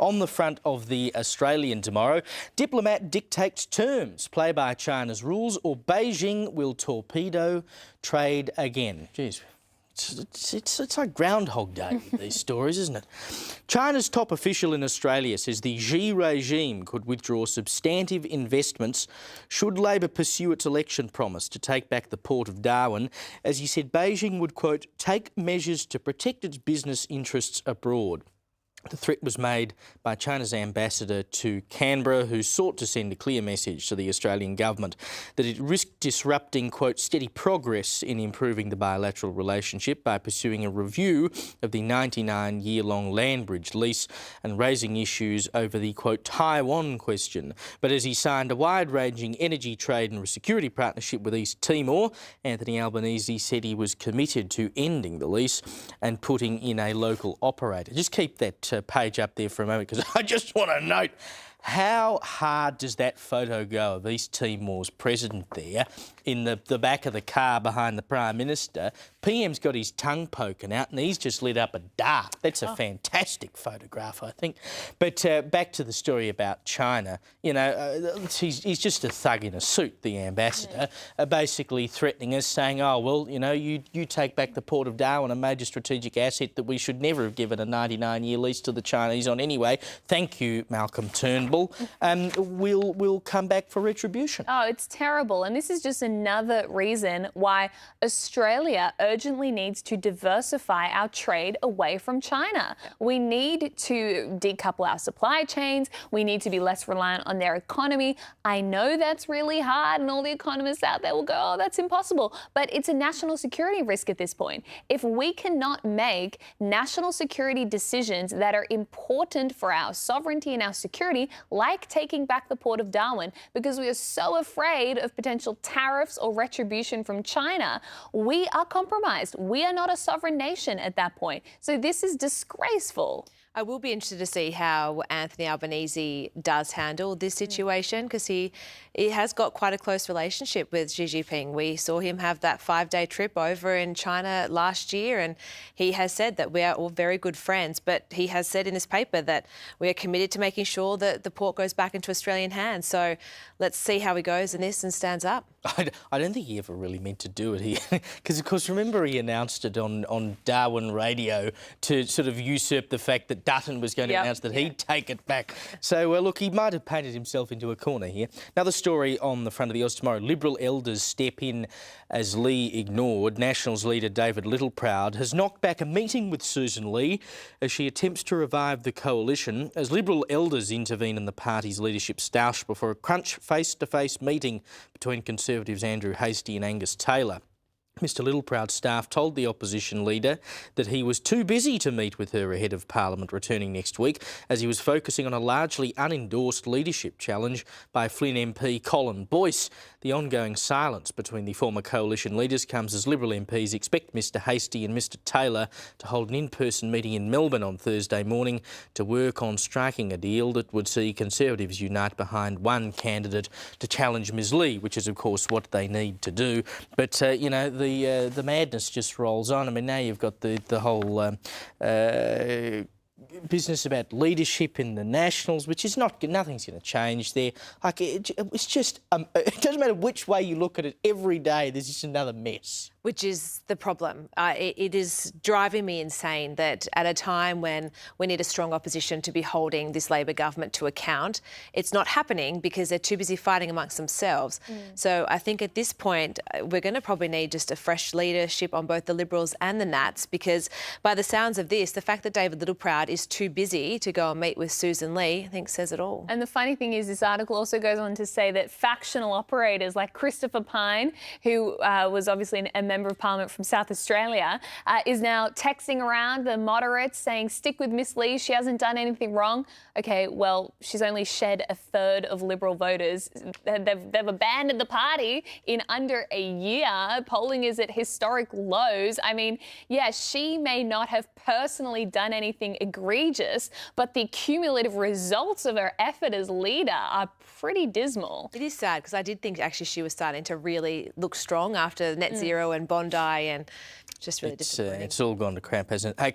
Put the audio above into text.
On the front of the Australian tomorrow, diplomat dictates terms, play by China's rules, or Beijing will torpedo trade again. Jeez. It's like Groundhog Day with these stories, isn't it? China's top official in Australia says the Xi regime could withdraw substantive investments should Labor pursue its election promise to take back the Port of Darwin, as he said Beijing would, quote, take measures to protect its business interests abroad. The threat was made by China's ambassador to Canberra, who sought to send a clear message to the Australian government that it risked disrupting, quote, steady progress in improving the bilateral relationship by pursuing a review of the 99-year-long land bridge lease and raising issues over the, quote, Taiwan question. But as he signed a wide-ranging energy, trade and security partnership with East Timor, Anthony Albanese said he was committed to ending the lease and putting in a local operator. Just keep that page up there for a moment, because I just want to note, how hard does that photo go of East Timor's president there in the back of the car behind the Prime Minister? PM's got his tongue poking out and he's just lit up a dart. That's a fantastic photograph, I think. But back to the story about China, you know, he's just a thug in a suit, the ambassador, basically threatening us, saying, oh, well, you know, you take back the Port of Darwin, a major strategic asset that we should never have given a 99-year lease to the Chinese on anyway. Thank you, Malcolm Turnbull. We'll come back for retribution. Oh, it's terrible. And this is just another reason why Australia urgently needs to diversify our trade away from China. We need to decouple our supply chains. We need to be less reliant on their economy. I know that's really hard, and all the economists out there will go, oh, that's impossible. But it's a national security risk at this point. If we cannot make national security decisions that are important for our sovereignty and our security, like taking back the Port of Darwin, because we are so afraid of potential tariffs or retribution from China, we are compromised. We are not a sovereign nation at that point. So this is disgraceful. I will be interested to see how Anthony Albanese does handle this situation, because he has got quite a close relationship with Xi Jinping. We saw him have that 5-day trip over in China last year, and he has said that we are all very good friends. But he has said in his paper that we are committed to making sure that the port goes back into Australian hands. So let's see how he goes in this and stands up. I don't think he ever really meant to do it, because, of course, remember he announced it on Darwin radio to sort of usurp the fact that Dutton was going to announce that he'd take it back. So, look, he might have painted himself into a corner here. Another story on the front of the Oz tomorrow. Liberal elders step in as Lee ignored. Nationals leader David Littleproud has knocked back a meeting with Susan Lee as she attempts to revive the coalition, as Liberal elders intervene in the party's leadership stoush before a crunch face-to-face meeting between Conservatives Andrew Hastie and Angus Taylor. Mr Littleproud's staff told the opposition leader that he was too busy to meet with her ahead of Parliament returning next week, as he was focusing on a largely unendorsed leadership challenge by Flynn MP Colin Boyce. The ongoing silence between the former coalition leaders comes as Liberal MPs expect Mr Hastie and Mr Taylor to hold an in-person meeting in Melbourne on Thursday morning to work on striking a deal that would see Conservatives unite behind one candidate to challenge Ms Lee, which is, of course, what they need to do. But, you know, the madness just rolls on. I mean, now you've got the whole business about leadership in the Nationals, which is nothing's going to change there. Like, it's just, it doesn't matter which way you look at it, every day there's just another mess. Which is the problem. It is driving me insane that at a time when we need a strong opposition to be holding this Labor government to account, it's not happening because they're too busy fighting amongst themselves. So I think at this point, we're going to probably need just a fresh leadership on both the Liberals and the Nats, because by the sounds of this, the fact that David Littleproud is too busy to go and meet with Susan Lee, I think says it all. And the funny thing is, this article also goes on to say that factional operators like Christopher Pyne, who was obviously a member of Parliament from South Australia, is now texting around the moderates saying, stick with Miss Lee, she hasn't done anything wrong. OK, well, she's only shed a third of Liberal voters. They've abandoned the party in under a year. Polling is at historic lows. I mean, yeah, she may not have personally done anything egregious, but the cumulative results of her effort as leader are pretty dismal. It is sad, because I did think actually she was starting to really look strong after net zero and Bondi, and just really disappointing. It's all gone to crap, hasn't it? Hey,